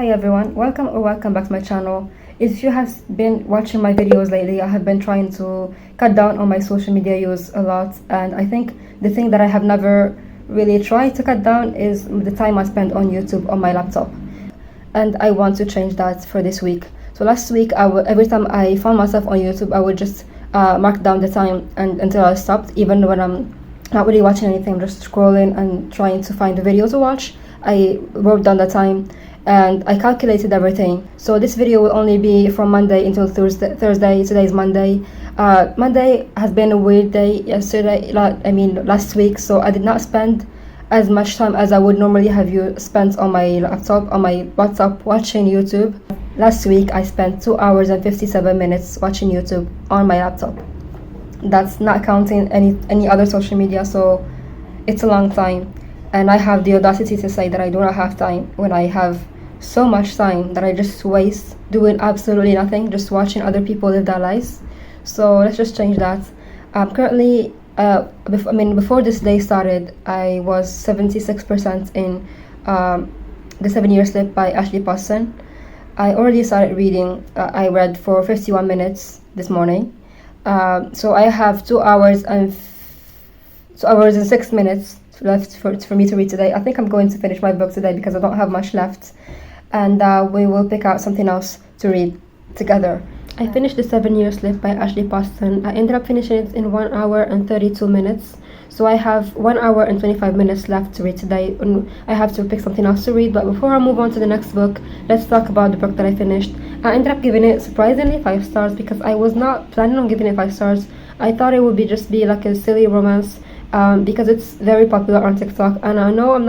Hi everyone, welcome back to my channel. If you have been watching my videos lately, I have been trying to cut down on my social media use a lot, and I think the thing that I have never really tried to cut down is the time I spend on YouTube on my laptop, and I want to change that for this week. So last week, every time I found myself on YouTube, I would just mark down the time until I stopped, even when I'm not really watching anything, I'm just scrolling and trying to find the video to watch. I wrote down the time and I calculated everything. So this video will only be from Monday until Thursday. Today is Monday. Monday has been a weird day. Last week, so I did not spend as much time as I would normally have you spent on my laptop, on my WhatsApp, watching YouTube. Last week I spent 2 hours and 57 minutes watching YouTube on my laptop. That's not counting any other social media, so it's a long time. And I have the audacity to say that I do not have time when I have so much time that I just waste doing absolutely nothing, just watching other people live their lives. So let's just change that. Currently, before this day started, I was 76% in The 7-Year Slip by Ashley Poston. I already started reading. I read for 51 minutes this morning. So I have 2 hours and 6 minutes left for me to read today. I think I'm going to finish my book today because I don't have much left, and we will pick out something else to read together. I finished The 7-Year Slip by Ashley Poston. I ended up finishing it in 1 hour and 32 minutes. So I have 1 hour and 25 minutes left to read today, and I have to pick something else to read. But before I move on to the next book, let's talk about the book that I finished. I ended up giving it surprisingly 5 stars because I was not planning on giving it 5 stars. I thought it would just be like a silly romance. Because it's very popular on TikTok, and I know I'm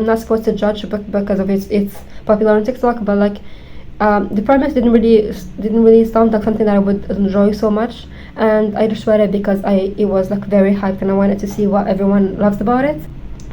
not supposed to judge a book because of it's popular on TikTok, but like the premise didn't really sound like something that I would enjoy so much, and I just read it because it was like very hyped and I wanted to see what everyone loves about it.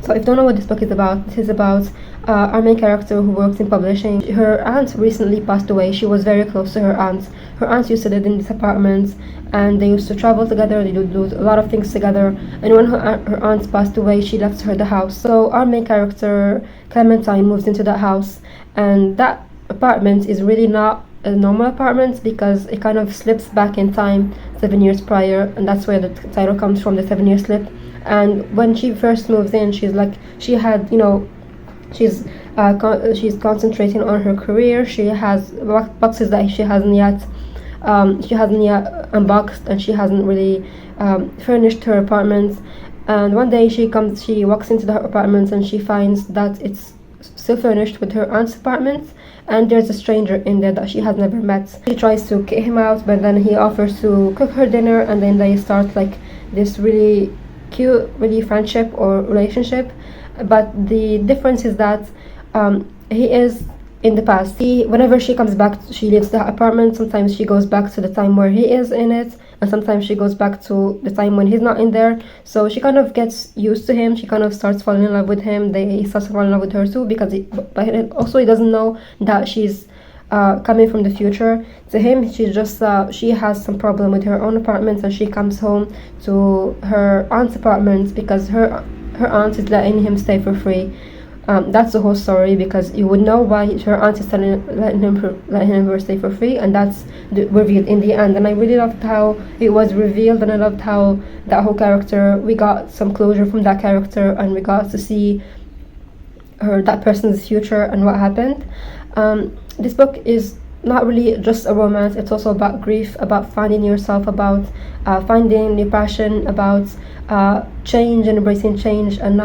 So if you don't know what this book is about, this is about our main character who works in publishing. Her aunt recently passed away. She was very close to her aunt. Her aunt used to live in this apartment, and they used to travel together. They would do a lot of things together. And when her aunt passed away, she left her the house. So our main character, Clementine, moves into that house, and that apartment is really not a normal apartment because it kind of slips back in time 7 years prior, and that's where the title comes from, The 7-Year Slip. And when she first moves in, she's concentrating on her career. She has boxes that she hasn't yet unboxed, and she hasn't really furnished her apartment. And one day she walks into the apartment and she finds that it's still furnished with her aunt's apartment, and there's a stranger in there that she has never met. She tries to kick him out, but then he offers to cook her dinner, and then they start like this really cute, really friendship or relationship. But the difference is that he is in the past. Whenever she comes back, she leaves the apartment. Sometimes she goes back to the time where he is in it, and sometimes she goes back to the time when he's not in there. So she kind of gets used to him. She kind of starts falling in love with him. He starts falling in love with her too, because he doesn't know that she's coming from the future. To him, she has some problem with her own apartment, and she comes home to her aunt's apartment because her aunt is letting him stay for free. That's the whole story, because you would know why her aunt is letting him stay for free, and that's revealed in the end. And I really loved how it was revealed, and I loved how that whole character, we got some closure from that character, and we got to see that person's future and what happened. This book is not really just a romance. It's also about grief, about finding yourself, about finding your passion, about change and embracing change, and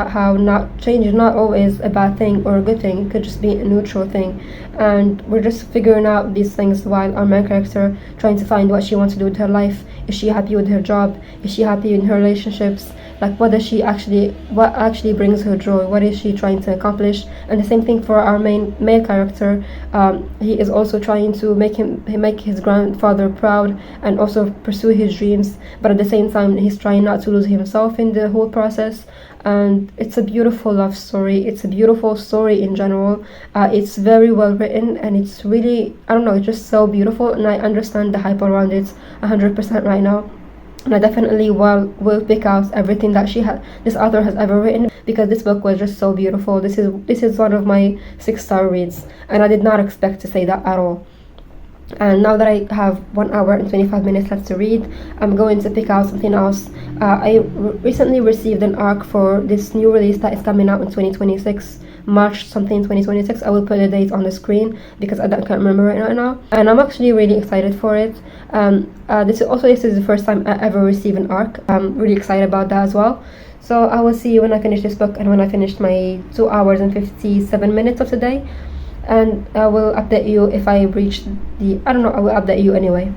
change is not always a bad thing or a good thing. It could just be a neutral thing, and we're just figuring out these things while our main character trying to find what she wants to do with her life. Is she happy with her job? Is she happy in her relationships? Like, what actually brings her joy? What is she trying to accomplish? And the same thing for our main male character. He is also trying to make his grandfather proud and also pursue his dreams, but at the same time he's trying not to lose himself in the whole process. And it's a beautiful love story. It's a beautiful story in general. It's very well written, and it's really, I don't know, it's just so beautiful, and I understand the hype around it 100% right now. and I definitely will pick out everything that this author has ever written, because this book was just so beautiful. This is one of my 6-star reads, and I did not expect to say that at all. And now that I have 1 hour and 25 minutes left to read, I'm going to pick out something else. I recently received an ARC for this new release that is coming out in 2026, March something 2026. I will put the date on the screen because I can't remember right now. And I'm actually really excited for it. This is the first time I ever received an ARC. I'm really excited about that as well. So I will see you when I finish this book and when I finish my 2 hours and 57 minutes of the day. And I will update you if I reach I will update you anyway.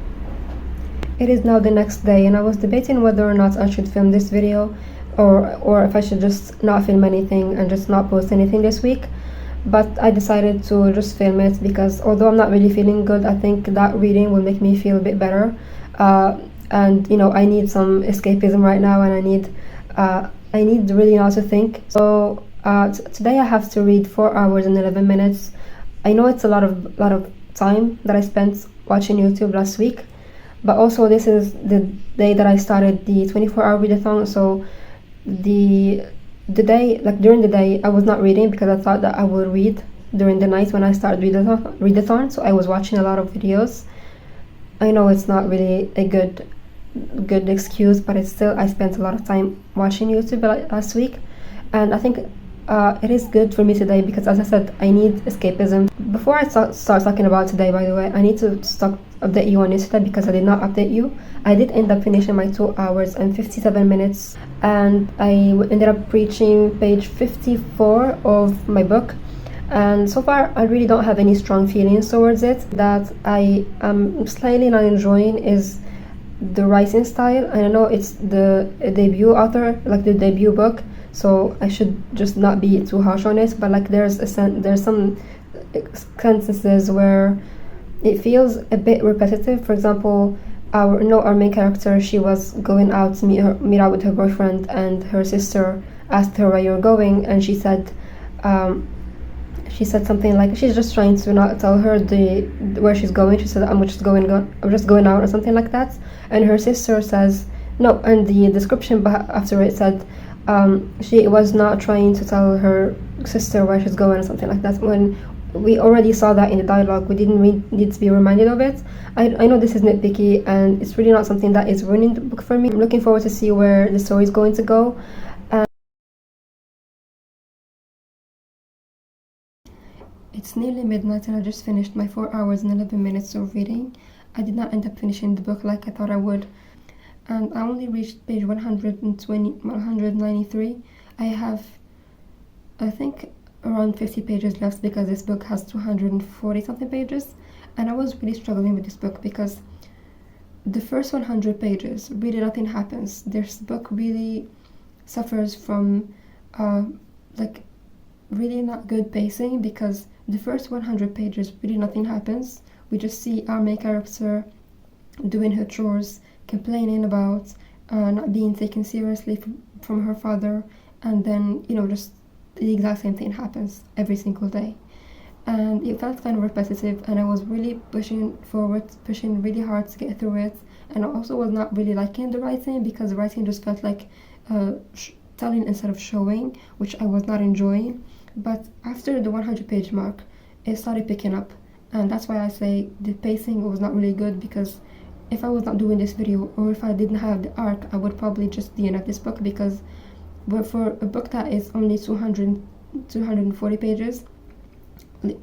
It is now the next day, and I was debating whether or not I should film this video or if I should just not film anything and just not post anything this week. But I decided to just film it because although I'm not really feeling good, I think that reading will make me feel a bit better. And I need some escapism right now, and I need really not to think. So today I have to read 4 hours and 11 minutes. I know it's a lot of time that I spent watching YouTube last week, but also this is the day that I started the 24-hour readathon. So the day, like during the day, I was not reading because I thought that I would read during the night when I started readathon. So I was watching a lot of videos. I know it's not really a good excuse, but it's still, I spent a lot of time watching YouTube last week, and I think it is good for me today because, as I said, I need escapism. Before I start talking about today, by the way, I need to update you on yesterday because I did not update you. I did end up finishing my 2 hours and 57 minutes, and I ended up reaching page 54 of my book. And so far, I really don't have any strong feelings towards it. That I am slightly not enjoying is the writing style. And I know it's the debut author, like the debut book, so I should just not be too harsh on it. But like there's some sentences where it feels a bit repetitive. For example, our main character, she was going out to meet out with her boyfriend, and her sister asked her where you're going, and she said something like she's just trying to not tell her where she's going. She said, I'm just going out or something like that. And her sister says no, and the description after it said she was not trying to tell her sister where she's going or something like that. When we already saw that in the dialogue, we didn't need to be reminded of it. I know this is nitpicky, and it's really not something that is ruining the book for me. I'm looking forward to see where the story is going to go. It's nearly midnight, and I just finished my 4 hours and 11 minutes of reading. I did not end up finishing the book like I thought I would, and I only reached page 193. I have, I think, around 50 pages left because this book has 240 something pages, and I was really struggling with this book because the first 100 pages really nothing happens. This book really suffers from really not good pacing, because the first 100 pages really nothing happens. We just see our main character doing her chores, complaining about not being taken seriously from her father, and then just the exact same thing happens every single day, and it felt kind of repetitive, and I was really pushing really hard to get through it. And I also was not really liking the writing because the writing just felt like telling instead of showing, which I was not enjoying. But after the 100-page mark, it started picking up, and that's why I say the pacing was not really good, because if I was not doing this video, or if I didn't have the arc, I would probably just DNF this book, because for a book that is only 240 pages,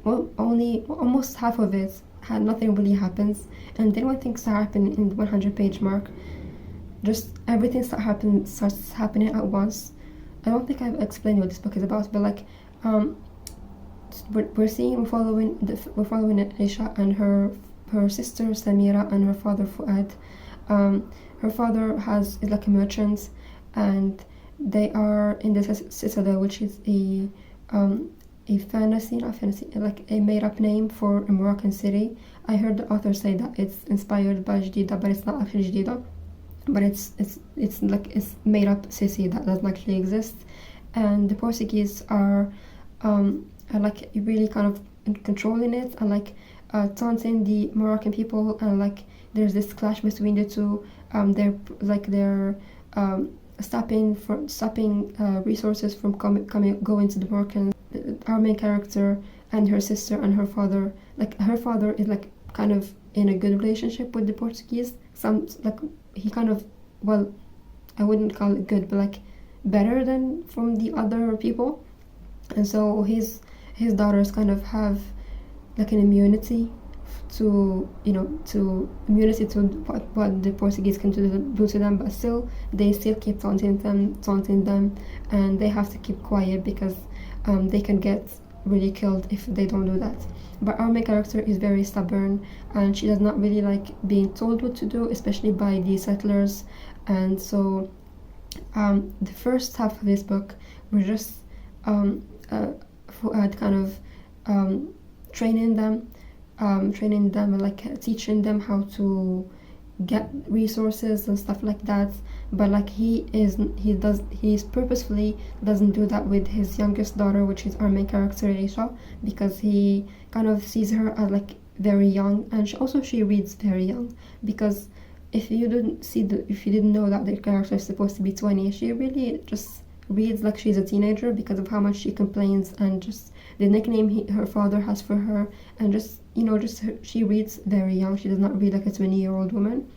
only almost half of it had nothing really happens, and then when things start happening in the 100-page mark, just everything starts happening at once. I don't think I've explained what this book is about, but like we're following Aisha and her sister Samira and her father Fuad. Her father is like a merchant, and they are in the citadel, which is a fantasy, like a made-up name for a Moroccan city. I heard the author say that it's inspired by Jadida, but it's not actually Jadida. But it's made up city that doesn't actually exist, and the Portuguese are like really kind of controlling it, and like taunting the Moroccan people, and like there's this clash between the two. They're stopping resources from going to the Moroccans. Our main character and her sister and her father, like her father is like kind of in a good relationship with the Portuguese. Some like he kind of, well, I wouldn't call it good, but like better than from the other people. And so his daughters kind of have like an immunity to immunity to what the Portuguese can do to them, but still they still keep taunting them, and they have to keep quiet because they can get really killed if they don't do that. But our main character is very stubborn, and she does not really like being told what to do, especially by the settlers. And so the first half of this book was just Fuad kind of training them and like teaching them how to get resources and stuff like that. But like he purposefully doesn't do that with his youngest daughter, which is our main character Aisha, because he kind of sees her as like very young, and she reads very young. Because if you didn't know that the character is supposed to be 20, she really just reads like she's a teenager because of how much she complains, and just the nickname her father has for her, and she reads very young. She does not read like a 20-year-old woman.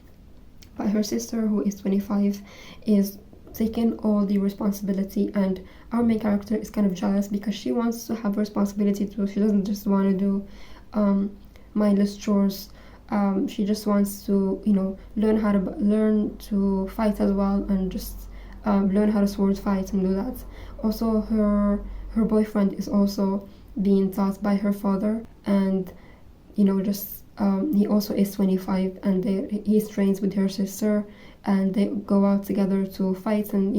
But her sister, who is 25, is taking all the responsibility, and our main character is kind of jealous because she wants to have responsibility too. She doesn't just want to do mindless chores. She just wants to learn to fight as well, and just learn how to sword fight and do that. Also, her boyfriend is also being taught by her father, and he also is 25, and he trains with her sister, and they go out together to fight, and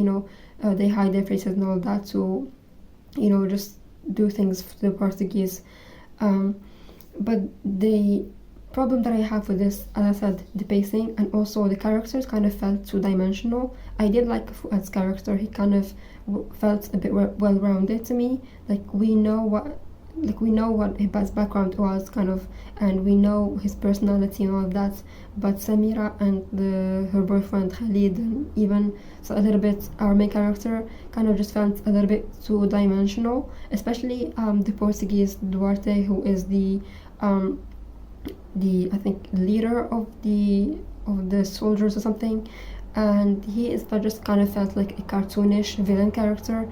they hide their faces and all that to just do things for the Portuguese. But the problem that I have with this, as I said, the pacing, and also the characters kind of felt two-dimensional. I did like Fuad's character. He kind of felt a bit well-rounded to me. Like we know what his background was, kind of, and we know his personality and all of that. But Samira and her boyfriend Khalid, and even so a little bit our main character, kind of just felt a little bit two-dimensional. Especially the Portuguese Duarte, who is the I think leader of the soldiers or something, and he is just kind of felt like a cartoonish villain character.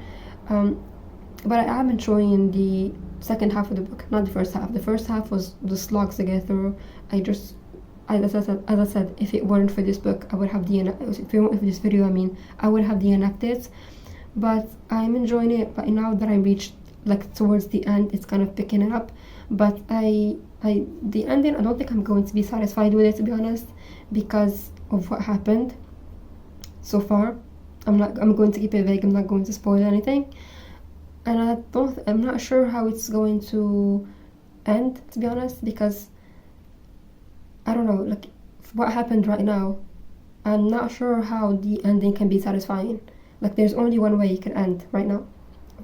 But I am enjoying the second half of the book, not the first half. The first half was the slogs to get through. As I said, if it weren't for this book, I would have for this video, I would have DNF'd it. But I'm enjoying it. But now that I reached like towards the end, it's kind of picking it up. But the ending, I don't think I'm going to be satisfied with it, to be honest, because of what happened so far. I'm going to keep it vague. I'm not going to spoil anything, and I'm not sure how it's going to end, to be honest, because I don't know, like what happened right now. I'm not sure how the ending can be satisfying. Like there's only one way it can end right now,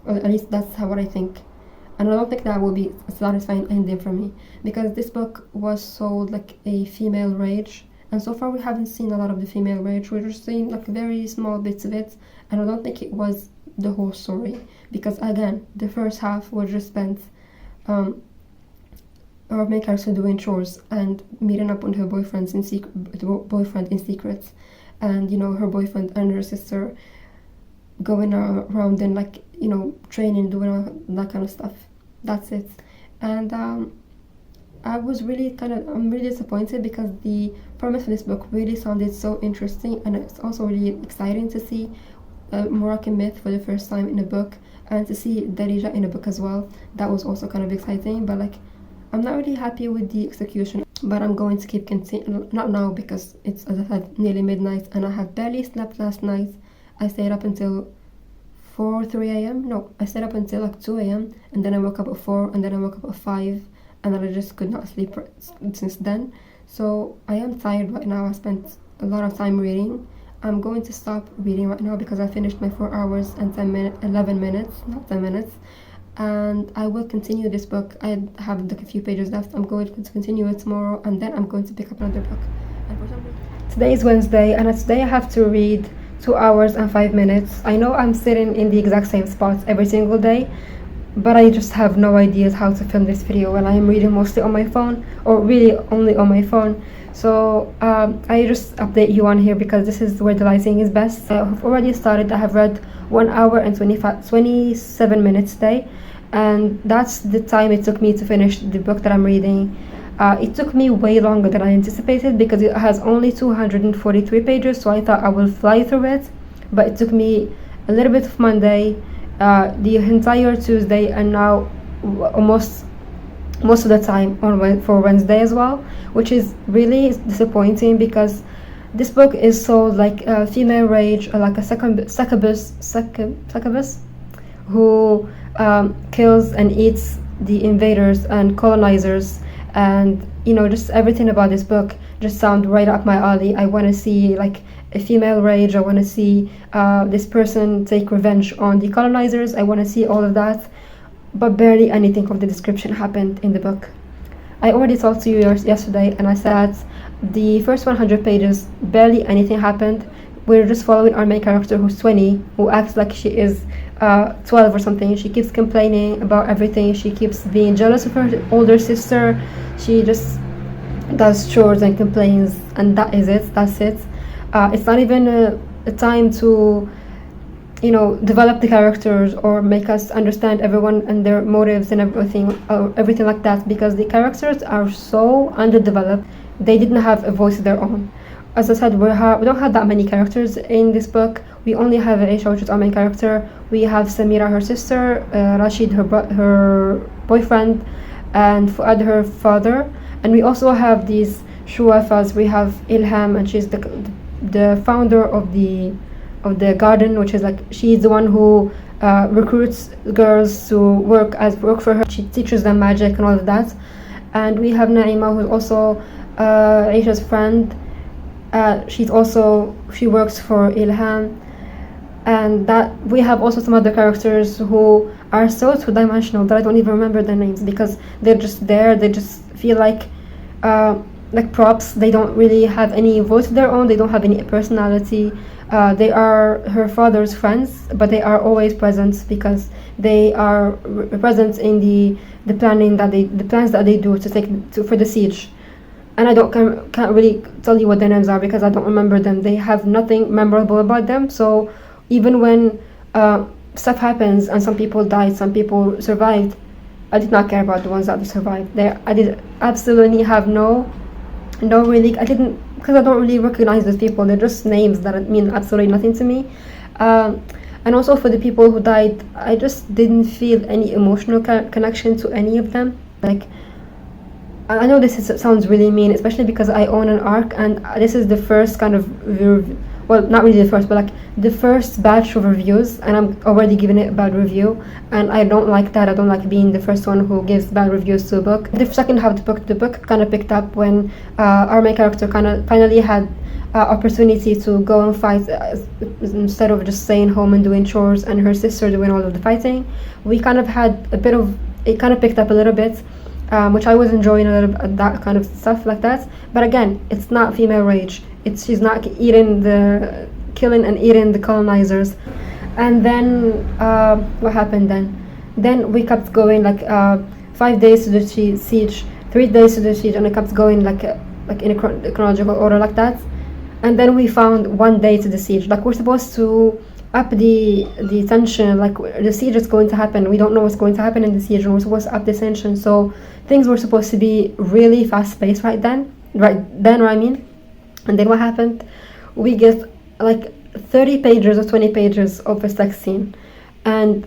or at least that's what I think. And I don't think that will be a satisfying ending for me, because this book was sold like a female rage, and so far we haven't seen a lot of the female rage. We're just seeing like very small bits of it, and I don't think it was the whole story, because again, the first half was just spent our main character doing chores and meeting up with her boyfriend in secret, and her boyfriend and her sister going around and like training, doing all that kind of stuff. That's it. And I'm really disappointed, because the premise of this book really sounded so interesting, and it's also really exciting to see Moroccan myth for the first time in a book, and to see Darija in a book as well. That was also kind of exciting, but like I'm not really happy with the execution. But I'm going to keep continuing, not now, because it's, as I said, nearly midnight, and I have barely slept last night. I stayed up until 3 a.m. No, I stayed up until like 2 a.m. and then I woke up at 4, and then I woke up at 5, and then I just could not sleep since then. So I am tired right now. I spent a lot of time reading. I'm going to stop reading right now because I finished my 4 hours and 11 minutes, not 10 minutes. and I will continue this book. I have like a few pages left. I'm going to continue it tomorrow, and then I'm going to pick up another book. Today is Wednesday, and today I have to read 2 hours and 5 minutes. I know I'm sitting in the exact same spots every single day, but I just have no idea how to film this video when I am reading mostly on my phone, or really only on my phone. So I just update you on here because this is where the lighting is best. I have already started. I have read 1 hour and 27 minutes today, and that's the time it took me to finish the book that I'm reading. It took me way longer than I anticipated because it has only 243 pages, so I thought I will fly through it, but it took me a little bit of Monday, the entire Tuesday, and now almost most of the time for Wednesday as well, which is really disappointing because this book is sold like a female rage, like a succubus who kills and eats the invaders and colonizers, and just everything about this book just sounds right up my alley. I want to see like a female rage. I want to see this person take revenge on the colonizers. I want to see all of that, but barely anything of the description happened in the book. I already talked to you yesterday, and I said the first 100 pages barely anything happened. We're just following our main character, who's 20, who acts like she is 12 or something. She keeps complaining about everything. She keeps being jealous of her older sister. She just does chores and complains, and that is it. That's it. It's not even a time to develop the characters or make us understand everyone and their motives and everything like that, because the characters are so underdeveloped. They didn't have a voice of their own. As I said, we don't have that many characters in this book. We only have Aisha, which is our main character. We have Samira, her sister, Rashid, her boyfriend, and Fuad, her father. And we also have these Shuafas. We have Ilham, and she's the founder of the garden, which is like she's the one who recruits girls to work for her. She teaches them magic and all of that. And we have Naima, who's also Aisha's friend. She works for Ilham, and that we have also some other characters who are so two-dimensional that I don't even remember their names because they're just there. They just feel like props. They don't really have any voice of their own. They don't have any personality. They are her father's friends, but they are always present because they are present in the plans that they do for the siege. And I can't really tell you what their names are because I don't remember them. They have nothing memorable about them. So even when stuff happens and some people died, some people survived, I did not care about the ones that survived. I did absolutely have I didn't, because I don't really recognize those people. They're just names that mean absolutely nothing to me. And also for the people who died, I just didn't feel any emotional connection to any of them. Like, I know sounds really mean, especially because I own an ARC, and this is the first kind of well, not really the first, but like the first batch of reviews, and I'm already giving it a bad review, and I don't like that. I don't like being the first one who gives bad reviews to a book. The second half of the book kind of picked up when our main character kind of finally had opportunity to go and fight instead of just staying home and doing chores and her sister doing all of the fighting. We kind of had it kind of picked up a little bit, which I was enjoying a little bit, that kind of stuff like that. But again, it's not female rage. She's not killing and eating the colonizers. And then what happened then? Then we kept going 5 days to the siege, 3 days to the siege, and it kept going like in a chronological order like that. And then we found 1 day to the siege. Like, we're supposed to up the tension. Like, the siege is going to happen. We don't know what's going to happen in the siege, and we're supposed to up the tension. So things were supposed to be really fast paced right then. And then what happened? We get like 30 pages or 20 pages of a sex scene, and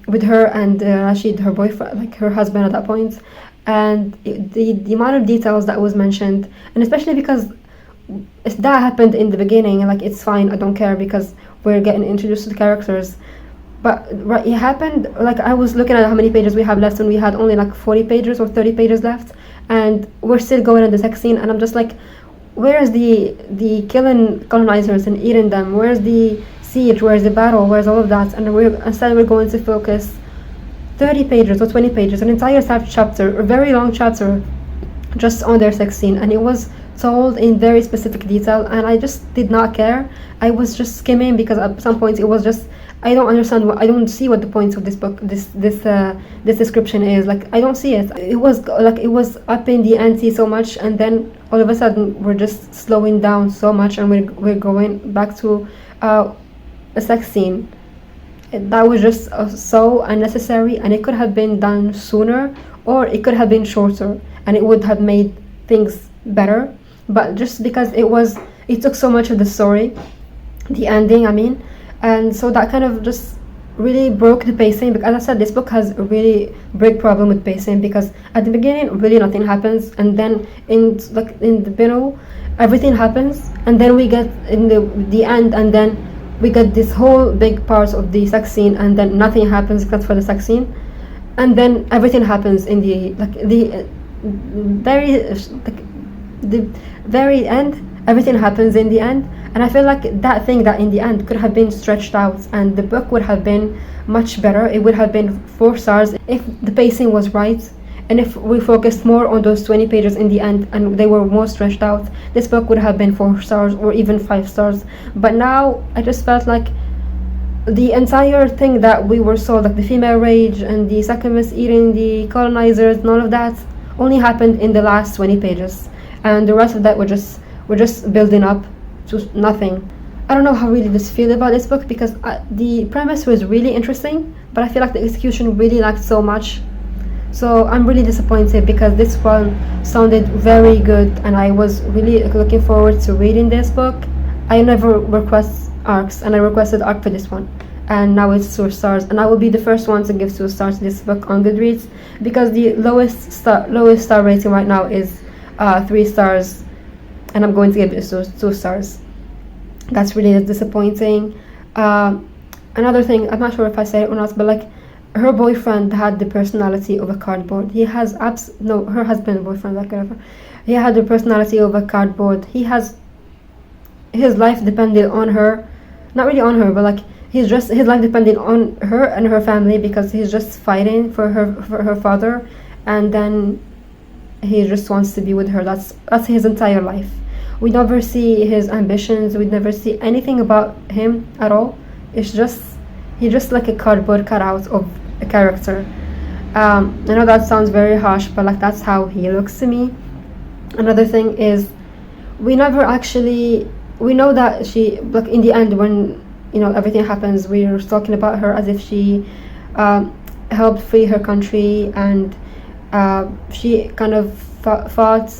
with her and Rashid, her boyfriend, like her husband at that point. And the amount of details that was mentioned, and especially because that happened in the beginning, like, it's fine, I don't care because we're getting introduced to the characters. But it happened, like, I was looking at how many pages we have left, and we had only like 40 pages or 30 pages left, and we're still going in the sex scene. And I'm just like, where's the killing colonizers and eating them? Where's the siege? Where's the battle? Where's all of that? And instead we're going to focus 30 pages or 20 pages, an entire chapter, a very long chapter, just on their sex scene, and it was told in very specific detail, and I just did not care. I was just skimming because at some point it was just, I don't understand what, I don't see what the point of this book, this description is. Like, I don't see it. It was like, it was up in the ante so much, and then all of a sudden we're just slowing down so much, and we're going back to a sex scene. That was just so unnecessary, and it could have been done sooner, or it could have been shorter, and it would have made things better. But just because it took so much of the story, the ending, I mean, and so that kind of just really broke the pacing. Because as I said, this book has a really big problem with pacing, because at the beginning really nothing happens, and then in the middle everything happens, and then we get in the end, and then we get this whole big part of the sex scene, and then nothing happens except for the sex scene, and then everything happens in the very end. Everything happens in the end, and I feel like that thing that in the end could have been stretched out, and the book would have been much better. It would have been 4 stars if the pacing was right, and if we focused more on those 20 pages in the end and they were more stretched out. This book would have been 4 stars or even 5 stars. But now I just felt like the entire thing that we were sold, like the female rage and the succubus eating the colonizers and all of that, only happened in the last 20 pages, and the rest of that were just building up to nothing. I don't know how really to feel about this book, because the premise was really interesting, but I feel like the execution really lacked so much. So I'm really disappointed, because this one sounded very good, and I was really looking forward to reading this book. I never request arcs, and I requested arc for this one, and now it's 2 stars, and I will be the first one to give 2 stars to this book on Goodreads, because the lowest star rating right now is 3 stars, and I'm going to give it 2 stars. That's really disappointing. Another thing, I'm not sure if I said it or not, but like, her boyfriend had the personality of a cardboard. He has her husband, boyfriend, like whatever. He had the personality of a cardboard. His life depended on her, not really on her, but like his life depended on her and her family, because he's just fighting for her father, and then he just wants to be with her. That's his entire life. We never see his ambitions. We never see anything about him at all. He's just like a cardboard cutout of a character. I know that sounds very harsh, but like, that's how he looks to me. Another thing is, we know that she, like, in the end, when everything happens, we're talking about her as if she helped free her country, and she kind of fought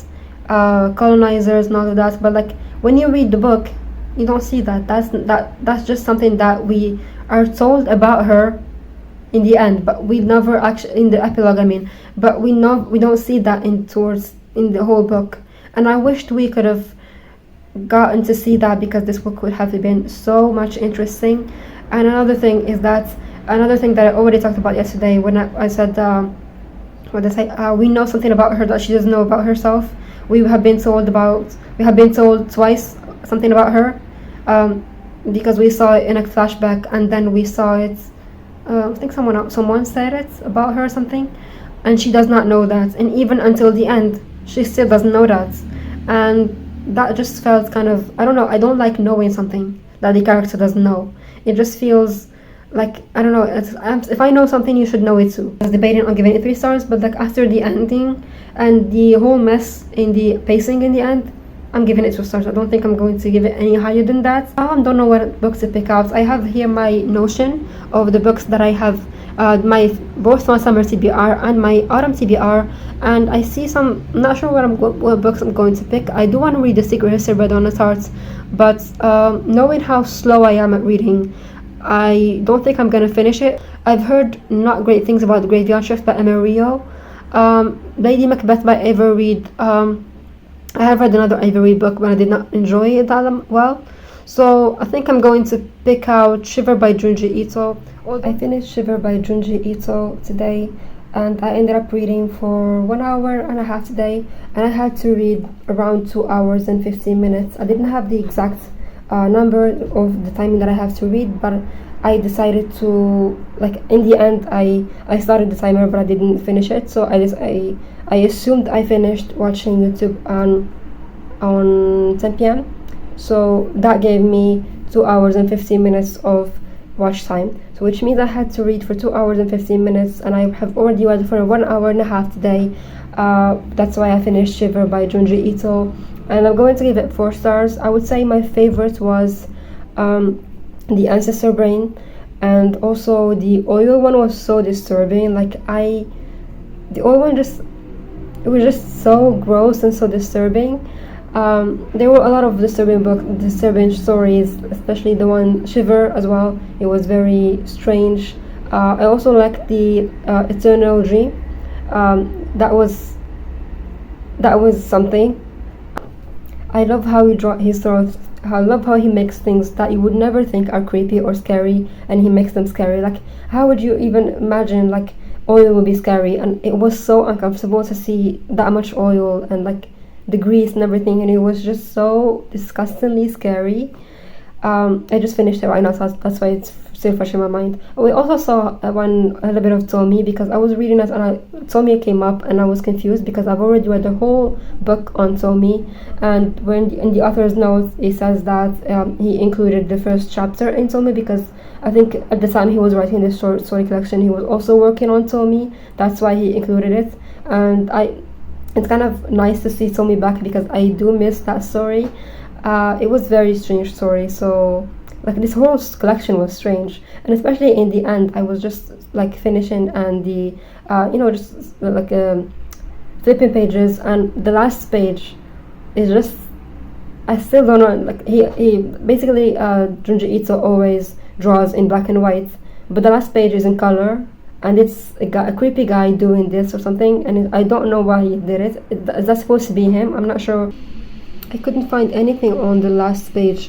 colonizers and all of that. But like, when you read the book, you don't see that. That's just something that we are told about her in the end, but we never actually, in the epilogue, I mean, but we don't see that in the whole book. And I wished we could have gotten to see that, because this book would have been so much interesting. And another thing that I already talked about yesterday, when I said we know something about her that she doesn't know about herself. We have been told twice something about her, because we saw it in a flashback, and then we saw it, I think someone said it about her or something, and she does not know that, and even until the end she still doesn't know that. And that just felt kind of, I don't know, I don't like knowing something that the character doesn't know. It just feels like, I don't know, if I know something, you should know it too. I was debating on giving it 3 stars, but like, after the ending and the whole mess in the pacing in the end, I'm giving it 2 stars. I don't think I'm going to give it any higher than that. I don't know what books to pick out. I have here my notion of the books that I have, both my summer TBR and my autumn TBR, and I see some, I'm not sure what books I'm going to pick. I do want to read The Secret History by Donna Tartt, but knowing how slow I am at reading, I don't think I'm gonna finish it. I've heard not great things about The Graveyard Shift by Emma Rio, Lady Macbeth by Ava Reid. I have read another Ava Reid book, but I did not enjoy it that well. So I think I'm going to pick out Shiver by Junji Ito. I finished Shiver by Junji Ito today, and I ended up reading for 1 hour and a half today, and I had to read around 2 hours and 15 minutes. I didn't have the exact number of the timing that I have to read, but I decided to, like, in the end, I started the timer, but I didn't finish it. So I assumed I finished watching YouTube on 10 p.m. So that gave me 2 hours and 15 minutes of watch time. So which means I had to read for 2 hours and 15 minutes, and I have already read for 1 hour and a half today. That's why I finished Shiver by Junji Ito, and I'm going to give it 4 stars. I would say my favorite was The Ancestor Brain, and also the oil one was so disturbing. Like, the oil one it was just so gross and so disturbing. There were a lot of disturbing stories, especially the one Shiver as well. It was very strange. I also liked the Eternal Dream. That was something. I love how he draw his thoughts. I love how he makes things that you would never think are creepy or scary, and he makes them scary. Like, how would you even imagine, like, oil would be scary? And it was so uncomfortable to see that much oil and, like, the grease and everything, and it was just so disgustingly scary. I just finished it right now, so that's why it's still fresh in my mind. We also saw a little bit of Tommy, because I was reading it and Tommy came up and I was confused because I've already read the whole book on Tommy, and when in the author's notes it says that he included the first chapter in Tommy because I think at the time he was writing this short story collection he was also working on Tommy. That's why he included it, and it's kind of nice to see Tommy back because I do miss that story. It was very strange story, so like this whole collection was strange, and especially in the end I was just like finishing and the just like flipping pages, and the last page is just, I still don't know, like he basically Junji Ito always draws in black and white, but the last page is in color, and it's a creepy guy doing this or something, and I don't know why he did it. Is that supposed to be him? I'm not sure. I couldn't find anything on the last page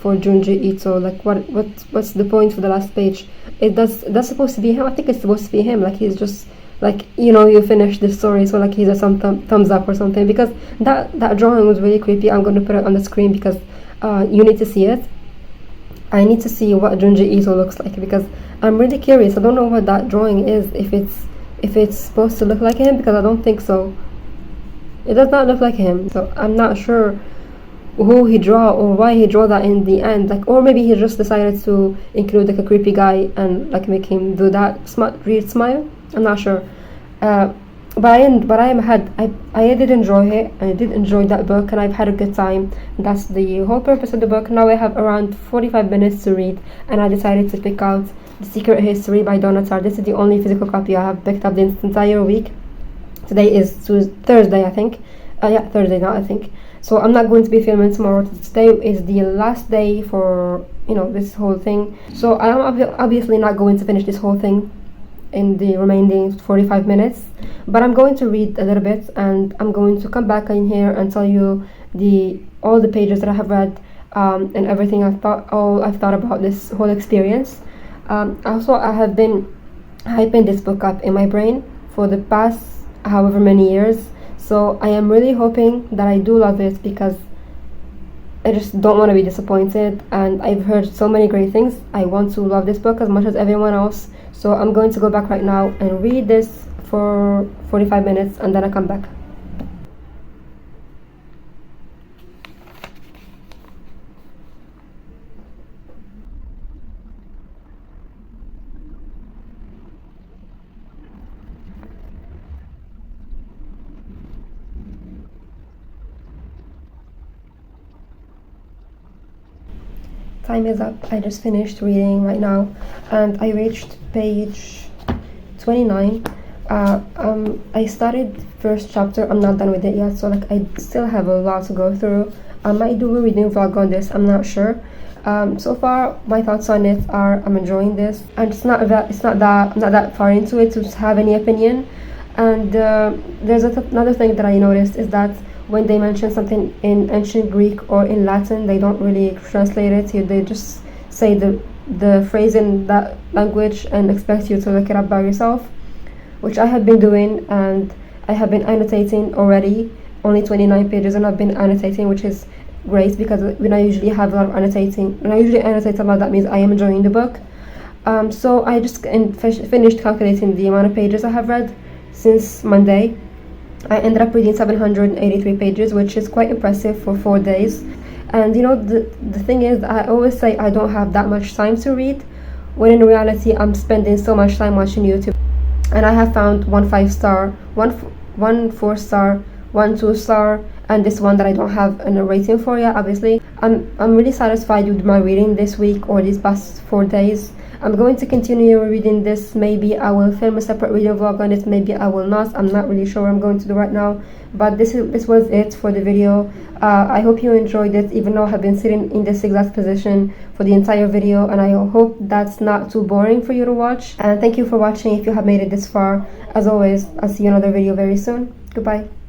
for Junji Ito. Like what's the point for the last page? That's supposed to be him. I think it's supposed to be him. Like he's just like, you finish this story, so like he's a thumbs up or something, because that drawing was really creepy. I'm going to put it on the screen because you need to see it. I need to see what Junji Ito looks like because I'm really curious. I don't know what that drawing is, if it's supposed to look like him, because I don't think so. It does not look like him, so I'm not sure who he draw or why he draw that in the end. Like, or maybe he just decided to include like a creepy guy and like make him do that weird smile. I'm not sure. But I did enjoy it. I did enjoy that book, and I've had a good time. That's the whole purpose of the book. Now I have around 45 minutes to read, and I decided to pick out The Secret History by Donna Tartt. This is the only physical copy I have picked up this entire week. Today is Thursday, I think. Thursday now, I think. So I'm not going to be filming tomorrow. Today is the last day for this whole thing. So I am obviously not going to finish this whole thing in the remaining 45 minutes, but I'm going to read a little bit, and I'm going to come back in here and tell you all the pages that I have read, and everything I've thought about this whole experience. Also, I have been hyping this book up in my brain for the past however many years, so I am really hoping that I do love it, because I just don't want to be disappointed, and I've heard so many great things. I want to love this book as much as everyone else, so I'm going to go back right now and read this for 45 minutes, and then I come back. Time is up. I just finished reading right now, and I reached page 29. I started first chapter. I'm not done with it yet, so like I still have a lot to go through. I might do a reading vlog on this. I'm not sure. So far, my thoughts on it are I'm enjoying this, and I'm not that far into it to have any opinion. And there's another thing that I noticed is that when they mention something in ancient Greek or in Latin, they don't really translate it. They just say the phrase in that language and expect you to look it up by yourself, which I have been doing, and I have been annotating already. Only 29 pages, and I've been annotating, which is grace, because when I usually have a lot of annotating, when I usually annotate a lot, that means I am enjoying the book. So I just finished calculating the amount of pages I have read since Monday. I ended up reading 783 pages, which is quite impressive for 4 days. And you know, the thing is, I always say I don't have that much time to read, when in reality I'm spending so much time watching YouTube. And I have found 1 5-star, one 4-star, 1 2-star, and this one that I don't have a rating for yet. Obviously, I'm really satisfied with my reading this week, or these past 4 days. I'm going to continue reading this. Maybe I will film a separate reading vlog on it, maybe I will not. I'm not really sure what I'm going to do right now, but this was it for the video. I hope you enjoyed it, even though I have been sitting in this exact position for the entire video, and I hope that's not too boring for you to watch. And thank you for watching if you have made it this far. As always, I'll see you in another video very soon. Goodbye.